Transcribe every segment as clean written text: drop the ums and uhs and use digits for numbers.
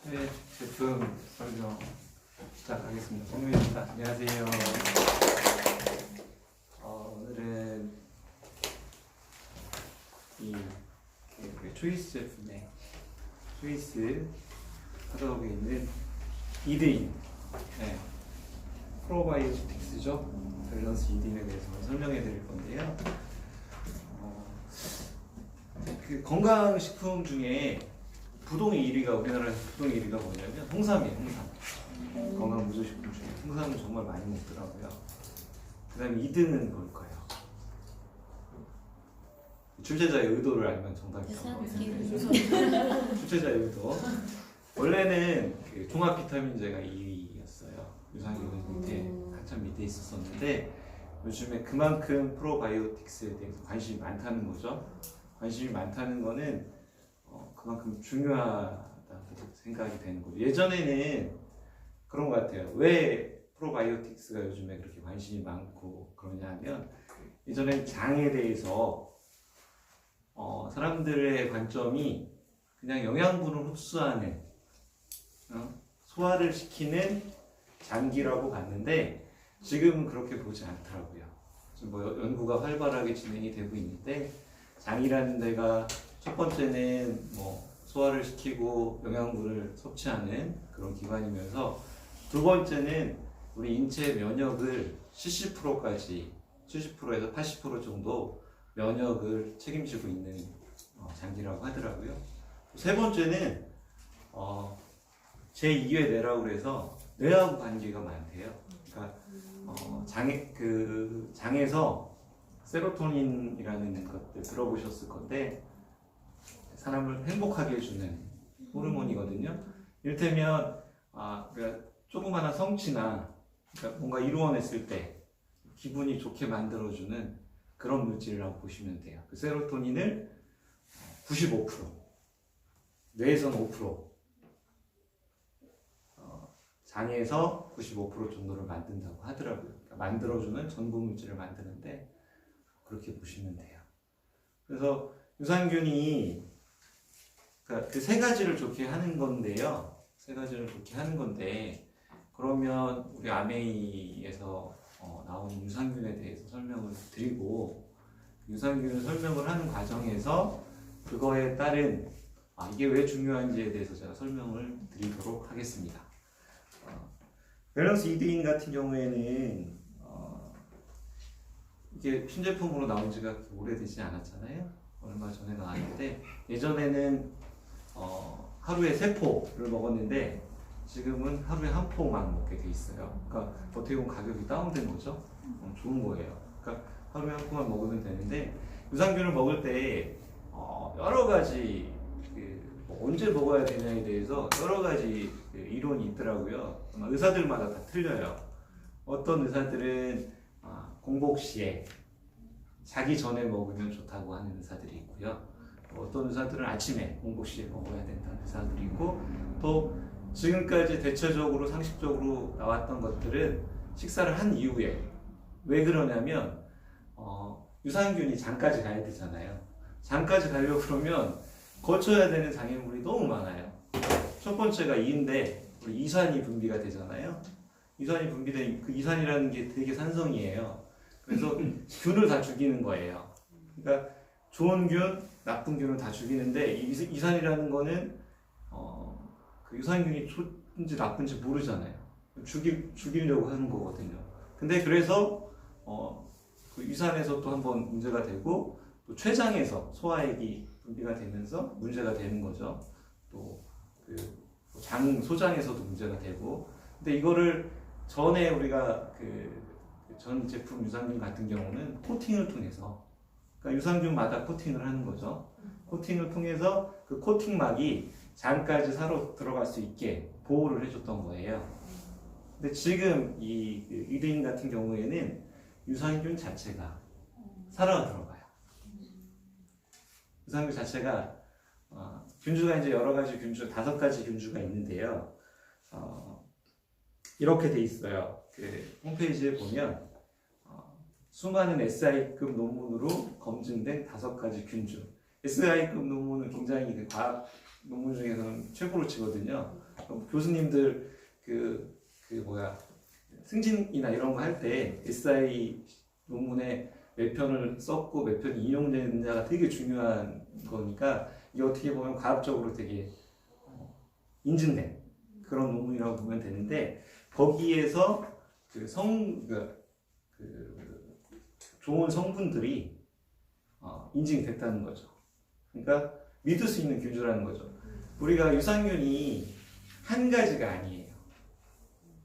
네, 제품 설명 시작하겠습니다. 성민입니다. 안녕하세요. 오늘은 우리 초이스 제품의 초이스 카talog에 있는 이드인, 프로바이오틱스죠. 밸런스 이드인에 대해서 설명해 드릴 건데요. 그 건강식품 중에 부동의 1위가, 우리나라에서 부동의 1위가 뭐냐면 홍삼이에요. 홍삼. 건강 무조식품 중에 홍삼은 정말 많이 먹더라고요. 그 다음에 2등은 뭘까요? 출제자의 의도를 알면 정답이라고 하는데, 출제자의 의도. 원래는 그 종합 비타민제가 2위였어요. 유산균은 밑에 한참 밑에 있었었는데, 요즘에 그만큼 프로바이오틱스에 대해서 관심이 많다는 거죠. 관심이 많다는 거는 그만큼 중요하다고 생각이 되는 거죠. 예전에는 그런 것 같아요. 왜 프로바이오틱스가 요즘에 그렇게 관심이 많고 그러냐 하면, 예전엔 장에 대해서 사람들의 관점이 그냥 영양분을 흡수하는, 소화를 시키는 장기라고 봤는데, 지금은 그렇게 보지 않더라고요. 지금 뭐 연구가 활발하게 진행이 되고 있는데, 장이라는 데가 첫 번째는 뭐 소화를 시키고 영양분을 섭취하는 그런 기관이면서, 두 번째는 우리 인체 면역을 70%까지, 70%에서 80% 정도 면역을 책임지고 있는 장기라고 하더라고요. 세 번째는 제2의 뇌라고 그래서 뇌하고 관계가 많대요. 그러니까 장에서 세로토닌이라는 것들 들어보셨을 건데, 사람을 행복하게 해주는 호르몬이거든요. 이를테면 그러니까 조그마한 성취나, 그러니까 뭔가 이루어냈을 때 기분이 좋게 만들어주는 그런 물질이라고 보시면 돼요. 그 세로토닌을 95%, 뇌에서는 5%, 장에서 95% 정도를 만든다고 하더라고요. 그러니까 만들어주는 전분 물질을 만드는데, 그렇게 보시면 돼요. 그래서 유산균이 그 세 가지를 좋게 하는 건데요. 세 가지를 좋게 하는 건데, 그러면 우리 아메이에서 나오는 유산균에 대해서 설명을 드리고, 유산균을 설명을 하는 과정에서 그거에 따른 이게 왜 중요한지에 대해서 제가 설명을 드리도록 하겠습니다. 밸런스 이드인 같은 경우에는 이게 신제품으로 나온 지가 오래되지 않았잖아요. 얼마 전에 나왔는데, 예전에는 하루에 3포를 먹었는데, 지금은 하루에 1포만 먹게 돼 있어요. 그러니까 어떻게 보면 가격이 다운된 거죠. 좋은 거예요. 그러니까 하루에 1포만 먹으면 되는데, 유산균을 먹을 때 여러 가지 언제 먹어야 되냐에 대해서 여러 가지 이론이 있더라고요. 아마 의사들마다 다 틀려요. 어떤 의사들은 공복 시에 자기 전에 먹으면 좋다고 하는 의사들이 있고요. 어떤 의사들은 아침에 공복 시에 먹어야 된다는 의사들이 있고, 또 지금까지 대체적으로 상식적으로 나왔던 것들은 식사를 한 이후에, 왜 그러냐면 유산균이 장까지 가야 되잖아요. 장까지 가려고 그러면 거쳐야 되는 장애물이 너무 많아요. 첫 번째가 이인데, 우리 이산이 분비가 되잖아요. 이산이 분비된 그 이산이라는 게 되게 산성이에요. 그래서 균을 다 죽이는 거예요. 그러니까 좋은 균, 나쁜 균을 다 죽이는데, 이산이라는 거는 그 유산균이 좋은지 나쁜지 모르잖아요. 죽이려고 하는 거거든요. 근데 그래서 그 이산에서 또 한번 문제가 되고, 또 췌장에서 소화액이 분비가 되면서 문제가 되는 거죠. 또 소장에서도 문제가 되고. 근데 이거를 전에 우리가 전 제품 유산균 같은 경우는 코팅을 통해서, 그러니까 유산균마다 코팅을 하는 거죠. 코팅을 통해서 그 코팅막이 장까지 사로 들어갈 수 있게 보호를 해줬던 거예요. 근데 지금 이 이드인 같은 경우에는 유산균 자체가 살아 들어가요. 유산균 자체가 균주가 이제 여러 가지 균주, 5가지 균주가 있는데요. 이렇게 돼 있어요. 그 홈페이지에 보면 수많은 SI급 논문으로 검증된 5가지 균주. SI급 논문은 굉장히 과학 논문 중에서는 최고로 치거든요. 교수님들 뭐야 승진이나 이런 거 할 때 SI 논문에 몇 편을 썼고 몇 편이 인용되느냐가 되게 중요한 거니까 이게 어떻게 보면 과학적으로 되게 인증된 그런 논문이라고 보면 되는데 거기에서 좋은 성분들이 인증됐다는 거죠. 그러니까 믿을 수 있는 균주라는 거죠. 우리가 유산균이 한 가지가 아니에요.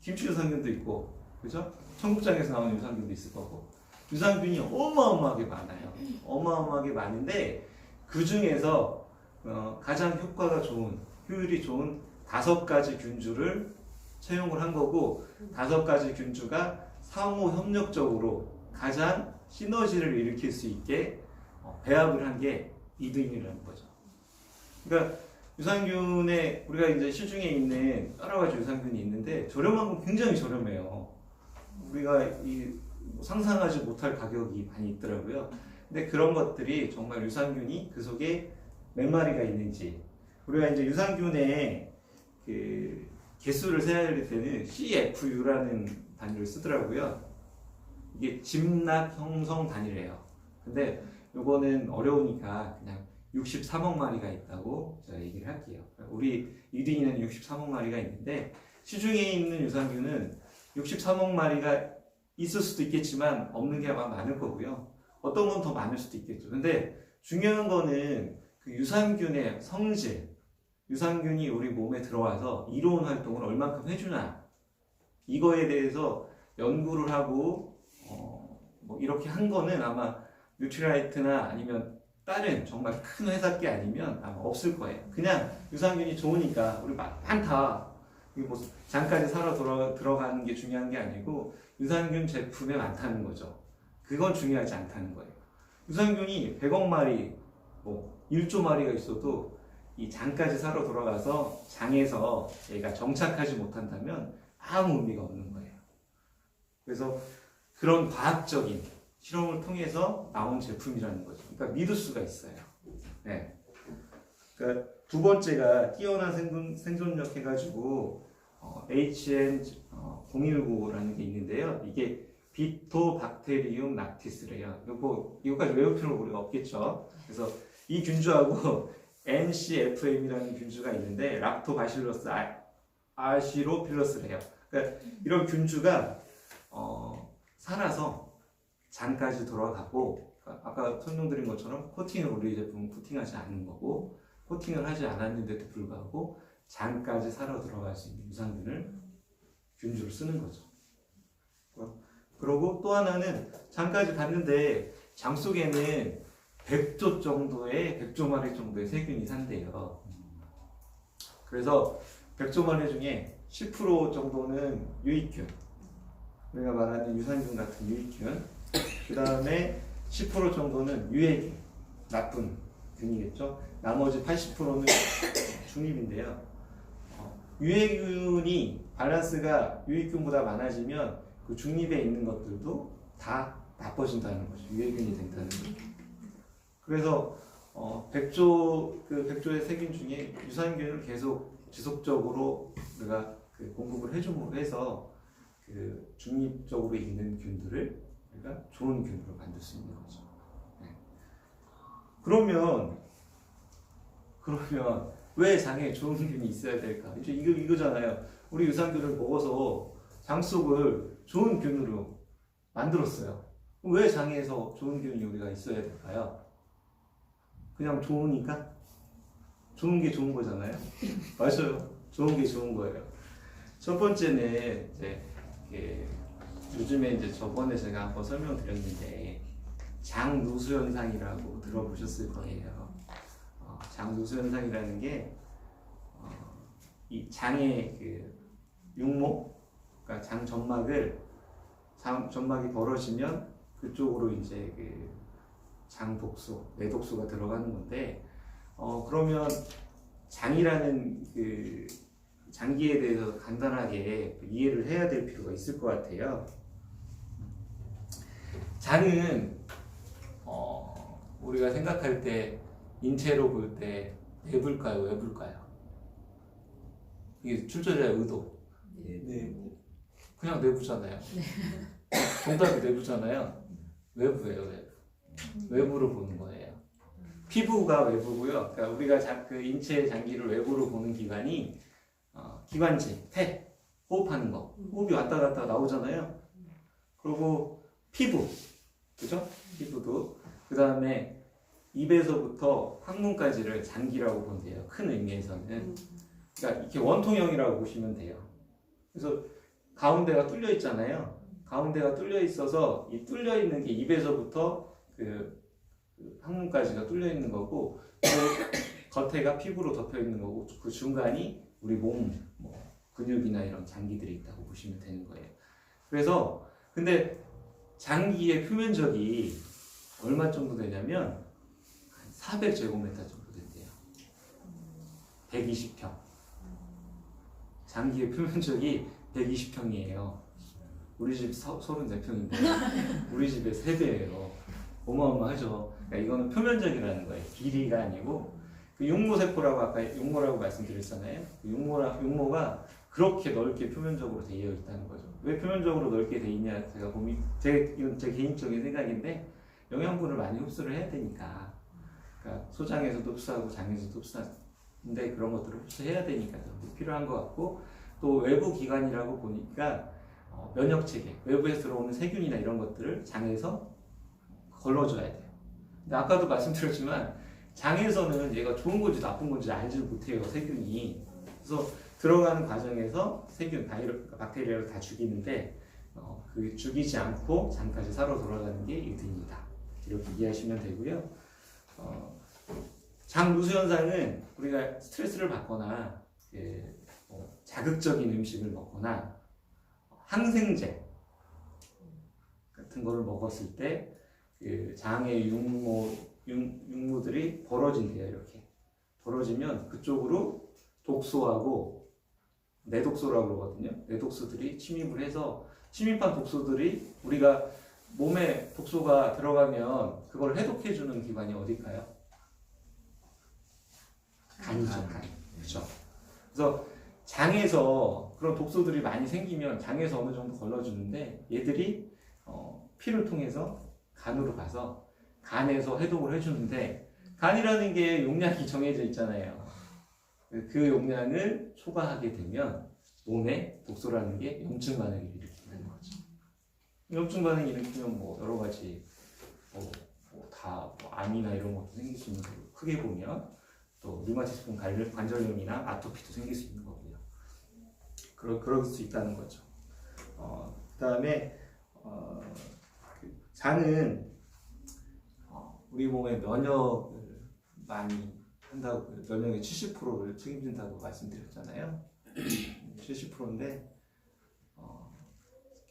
김치 유산균도 있고, 그죠? 청국장에서 나오는 유산균도 있을 거고, 유산균이 어마어마하게 많아요. 어마어마하게 많은데 그 중에서 가장 효과가 좋은, 효율이 좋은 5가지 균주를 채용을 한 거고, 5가지 균주가 상호 협력적으로 가장 시너지를 일으킬 수 있게 배합을 한 게 이드인이라는 거죠. 그러니까 유산균에 우리가 이제 시중에 있는 여러 가지 유산균이 있는데 저렴한 건 굉장히 저렴해요. 우리가 상상하지 못할 가격이 많이 있더라고요. 근데 그런 것들이 정말 유산균이 그 속에 몇 마리가 있는지 우리가 이제 유산균의 그 개수를 세할 때는 CFU라는 단위를 쓰더라고요. 이게 집납 형성 단위래요. 근데 요거는 어려우니까 그냥 63억 마리가 있다고 제가 얘기를 할게요. 우리 이드인에는 63억 마리가 있는데 시중에 있는 유산균은 63억 마리가 있을 수도 있겠지만 없는 게 아마 많을 거고요. 어떤 건 더 많을 수도 있겠죠. 근데 중요한 거는 그 유산균의 성질, 유산균이 우리 몸에 들어와서 이로운 활동을 얼만큼 해주나 이거에 대해서 연구를 하고 뭐 이렇게 한 거는 아마 뉴트리라이트나 아니면 다른 정말 큰 회사 게 아니면 아마 없을 거예요. 그냥 유산균이 좋으니까 우리 많다. 뭐 장까지 사러 들어가는 게 중요한 게 아니고 유산균 제품에 많다는 거죠. 그건 중요하지 않다는 거예요. 유산균이 100억 마리, 뭐 1조 마리가 있어도 이 장까지 사러 들어가서 장에서 얘가 정착하지 못한다면 아무 의미가 없는 거예요. 그래서 그런 과학적인 실험을 통해서 나온 제품이라는 거죠. 그러니까 믿을 수가 있어요. 네. 그러니까 두 번째가 뛰어난 생존력 해가지고 HN019라는 게 있는데요. 이게 비토박테리움 락티스래요. 이거까지 외울 필요가 우리가 없겠죠. 그래서 이 균주하고 NCFM이라는 균주가 있는데 락토바실러스 아시로필러스래요. 그러니까 이런 균주가 살아서 장까지 돌아가고 아까 설명드린 것처럼 코팅을 우리 제품은 코팅하지 않는 거고 코팅을 하지 않았는데도 불구하고 장까지 살아 들어갈 수 있는 유산균을 균주를 쓰는 거죠. 그리고 또 하나는 장까지 갔는데 장 속에는 100조 마리 정도의 세균이 산대요. 그래서 100조 마리 중에 10% 정도는 유익균, 우리가 말하는 유산균 같은 유익균, 그 다음에 10% 정도는 유해균, 나쁜 균이겠죠. 나머지 80%는 중립인데요. 유해균이 밸런스가 유익균보다 많아지면 그 중립에 있는 것들도 다 나빠진다는 거죠. 유해균이 된다는 거죠. 그래서 100조의 세균 중에 유산균을 계속 지속적으로 우리가 공급을 해줌으로 해서 그 중립적으로 있는 균들을 우리가 좋은 균으로 만들 수 있는 거죠. 네. 그러면 왜 장에 좋은 균이 있어야 될까? 이거잖아요. 우리 유산균을 먹어서 장 속을 좋은 균으로 만들었어요. 왜 장에서 좋은 균이 우리가 있어야 될까요? 그냥 좋으니까? 좋은 게 좋은 거잖아요. 맞아요. 좋은 게 좋은 거예요. 첫 번째는 요즘에 이제 저번에 제가 한번 설명드렸는데 장누수 현상이라고 들어보셨을 거예요. 장누수 현상이라는 게 이 장의 그 육모, 그러니까 장 점막이 벌어지면 그쪽으로 이제 그 장 독소, 내독소가 들어가는 건데 그러면 장이라는 그 장기에 대해서 간단하게 이해를 해야 될 필요가 있을 것 같아요. 장은 우리가 생각할 때 인체로 볼 때 내부일까요, 외부일까요? 이게 출제자의 의도. 네. 그냥 내부잖아요. 정답이 내부잖아요. 외부예요, 외부. 외부로 보는 거예요. 피부가 외부고요. 그러니까 우리가 그 인체의 장기를 외부로 보는 기관이 기관지, 폐, 호흡하는 거. 호흡이 왔다 갔다 나오잖아요. 그리고 피부, 그죠? 피부도. 그 다음에 입에서부터 항문까지를 장기라고 본대요. 큰 의미에서는. 그러니까 이렇게 원통형이라고 보시면 돼요. 그래서 가운데가 뚫려 있잖아요. 가운데가 뚫려 있어서 이 뚫려 있는 게 입에서부터 그 항문까지가 뚫려 있는 거고, 그 겉에가 피부로 덮여 있는 거고, 그 중간이 우리 몸, 뭐 근육이나 이런 장기들이 있다고 보시면 되는 거예요. 그래서 근데 장기의 표면적이 얼마 정도 되냐면 한 400제곱미터 정도 된대요. 120평. 장기의 표면적이 120평이에요. 우리 집 34평인데 우리 집의 3배예요. 어마어마하죠. 그러니까 이거는 표면적이라는 거예요. 길이가 아니고. 그 육모세포라고 아까 육모라고 말씀드렸잖아요. 육모가 그렇게 넓게 표면적으로 되어 있다는 거죠. 왜 표면적으로 넓게 되어 있냐? 이건 제 개인적인 생각인데 영양분을 많이 흡수를 해야 되니까. 그러니까 소장에서도 흡수하고 장에서도 흡수하는데 그런 것들을 흡수해야 되니까 필요한 것 같고, 또 외부 기관이라고 보니까 면역 체계, 외부에서 들어오는 세균이나 이런 것들을 장에서 걸러줘야 돼요. 근데 아까도 말씀드렸지만 장에서는 얘가 좋은 건지 나쁜 건지 알지 못해요, 세균이. 그래서 들어가는 과정에서 세균, 박테리아를 다 죽이는데 그 죽이지 않고 장까지 살아 돌아가는 게 이든이다. 이렇게 이해하시면 되고요. 장 누수 현상은 우리가 스트레스를 받거나 자극적인 음식을 먹거나 항생제 같은 거를 먹었을 때 그 장의 육모들이 벌어진대요. 이렇게 벌어지면 그쪽으로 독소하고 내독소라고 그러거든요. 내독소들이 침입을 해서, 침입한 독소들이 우리가 몸에 독소가 들어가면 그걸 해독해주는 기관이 어딜까요? 간이죠. 간. 그렇죠. 그래서 장에서 그런 독소들이 많이 생기면 장에서 어느 정도 걸러주는데, 얘들이 피를 통해서 간으로 가서 간에서 해독을 해주는데, 간이라는 게 용량이 정해져 있잖아요. 그 용량을 초과하게 되면 몸에 독소라는 게 염증 반응을 일으키는 거죠. 염증 반응을 일으키면 뭐 여러 가지 암이나 이런 것도 생길 수 있는 거고, 크게 보면 또 류마티스분 관절염이나 아토피도 생길 수 있는 거고요. 그럴 수 있다는 거죠. 그다음에 장은 우리 몸의 면역을 많이 한다고, 면역의 70%를 책임진다고 말씀드렸잖아요. 70%인데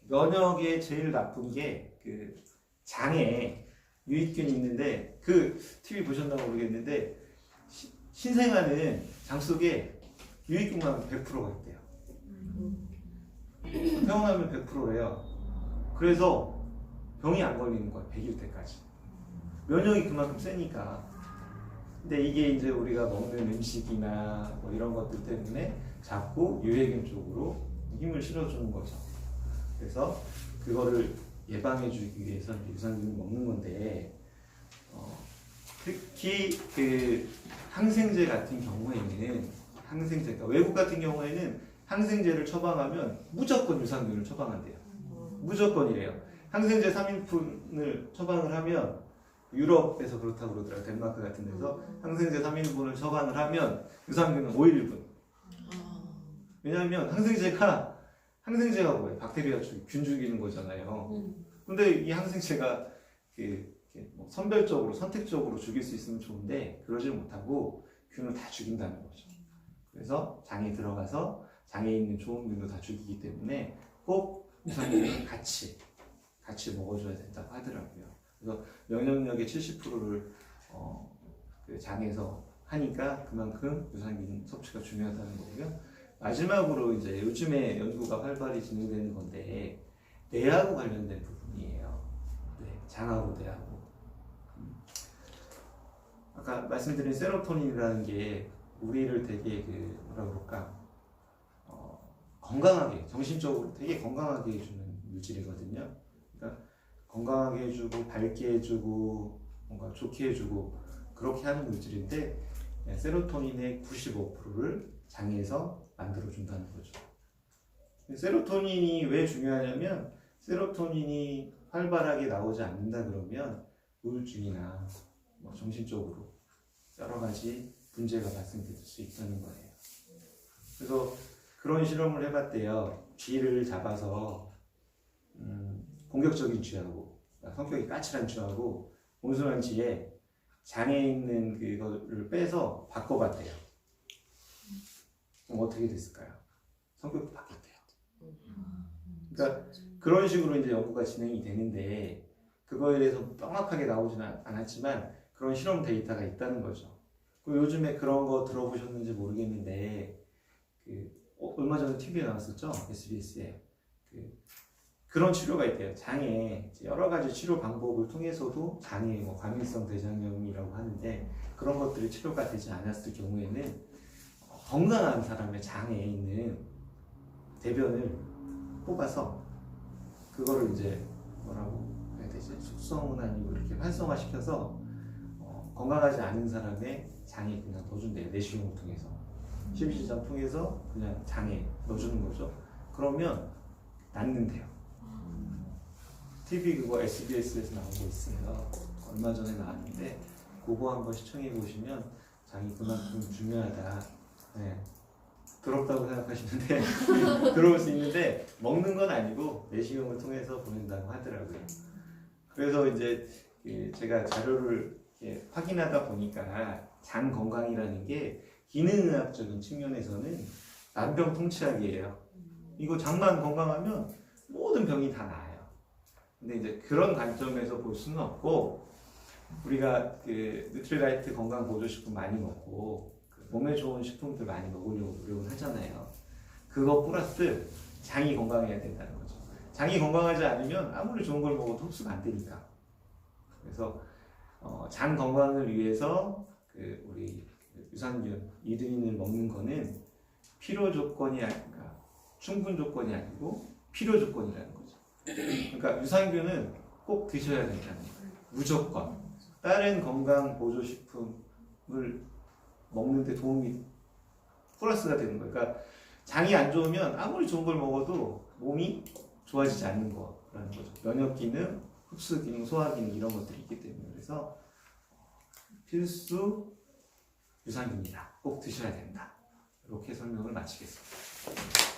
면역에 제일 나쁜 게 그 장에 유익균이 있는데, 그 TV 보셨나 모르겠는데 신생아는 장 속에 유익균만 100%가 있대요. 태어나면 100%래요. 그래서 병이 안 걸리는 거예요. 100일 때까지. 면역이 그만큼 세니까. 근데 이게 이제 우리가 먹는 음식이나 뭐 이런 것들 때문에 자꾸 유해균 쪽으로 힘을 실어주는 거죠. 그래서 그거를 예방해주기 위해서 유산균을 먹는 건데, 특히 그 항생제 같은 경우에는, 그러니까 외국 같은 경우에는 항생제를 처방하면 무조건 유산균을 처방한대요. 무조건이래요. 항생제 3인분을 처방을 하면, 유럽에서 그렇다고 그러더라고요. 덴마크 같은 데서 항생제 3인분을 처방을 하면 유산균은 5일 1분. 왜냐하면 항생제가 뭐예요? 박테리아 균 죽이는 거잖아요. 근데 이 항생제가 뭐 선별적으로, 선택적으로 죽일 수 있으면 좋은데 그러지 못하고 균을 다 죽인다는 거죠. 그래서 장에 들어가서 장에 있는 좋은 균도 다 죽이기 때문에 꼭 유산균을 같이 먹어줘야 된다고 하더라고요. 그래서 면역력의 70%를 그 장에서 하니까 그만큼 유산균 섭취가 중요하다는 거고요. 마지막으로 이제 요즘에 연구가 활발히 진행되는 건데, 뇌하고 관련된 부분이에요. 네, 장하고 뇌하고. 아까 말씀드린 세로토닌이라는 게 우리를 되게 뭐라 그럴까, 건강하게, 정신적으로 되게 건강하게 해주는 물질이거든요. 그러니까 건강하게 해주고 밝게 해주고 뭔가 좋게 해주고 그렇게 하는 물질인데 세로토닌의 95%를 장에서 만들어준다는 거죠. 세로토닌이 왜 중요하냐면 세로토닌이 활발하게 나오지 않는다 그러면 우울증이나 뭐 정신적으로 여러 가지 문제가 발생될 수 있다는 거예요. 그래서 그런 실험을 해봤대요. 쥐를 잡아서 공격적인 쥐하고 성격이 까칠한 쥐하고 온순한 쥐에 장에 있는 그거를 빼서 바꿔봤대요. 그럼 어떻게 됐을까요? 성격도 바뀌었대요. 그러니까 그런 식으로 이제 연구가 진행이 되는데 그거에 대해서 명확하게 나오지는 않았지만 그런 실험 데이터가 있다는 거죠. 요즘에 그런 거 들어보셨는지 모르겠는데 얼마 전에 TV에 나왔었죠? SBS에 그런 치료가 있대요. 장에 여러 가지 치료 방법을 통해서도 장에 뭐 과민성 대장염이라고 하는데 그런 것들이 치료가 되지 않았을 경우에는 건강한 사람의 장에 있는 대변을 뽑아서 그거를 이제 뭐라고 해야 되지? 숙성은 아니고 이렇게 활성화시켜서 건강하지 않은 사람의 장에 그냥 넣어준대요. 내시경을 통해서 심시장 통해서 그냥 장에 넣어주는 거죠. 그러면 낫는데요. TV 그거 SBS에서 나온 거 있어요. 얼마 전에 나왔는데 그거 한번 시청해 보시면 장이 그만큼 중요하다. 네. 더럽다고 생각하시는데 들어올 수 있는데 먹는 건 아니고 내시경을 통해서 보낸다고 하더라고요. 그래서 이제 제가 자료를 확인하다 보니까 장 건강이라는 게 기능의학적인 측면에서는 만병통치약이에요. 이거 장만 건강하면 모든 병이 다 나아요. 근데 이제 그런 관점에서 볼 수는 없고 우리가 뉴트리라이트 건강 보조식품 많이 먹고 몸에 좋은 식품들 많이 먹으려고 노력을 하잖아요. 그거 플러스 장이 건강해야 된다는 거죠. 장이 건강하지 않으면 아무리 좋은 걸 먹어도 흡수가 안 되니까. 그래서 장 건강을 위해서 우리 유산균, 이드닌을 먹는 거는 필요 조건이 아니라 충분 조건이 아니고 필요 조건이라는 거죠. 그러니까 유산균은 꼭 드셔야 된다는 거예요. 무조건. 다른 건강 보조식품을 먹는데 도움이 플러스가 되는 거예요. 그러니까 장이 안 좋으면 아무리 좋은 걸 먹어도 몸이 좋아지지 않는 거라는 거죠. 면역 기능, 흡수 기능, 소화 기능 이런 것들이 있기 때문에 그래서 필수 유산균이다. 꼭 드셔야 된다. 이렇게 설명을 마치겠습니다.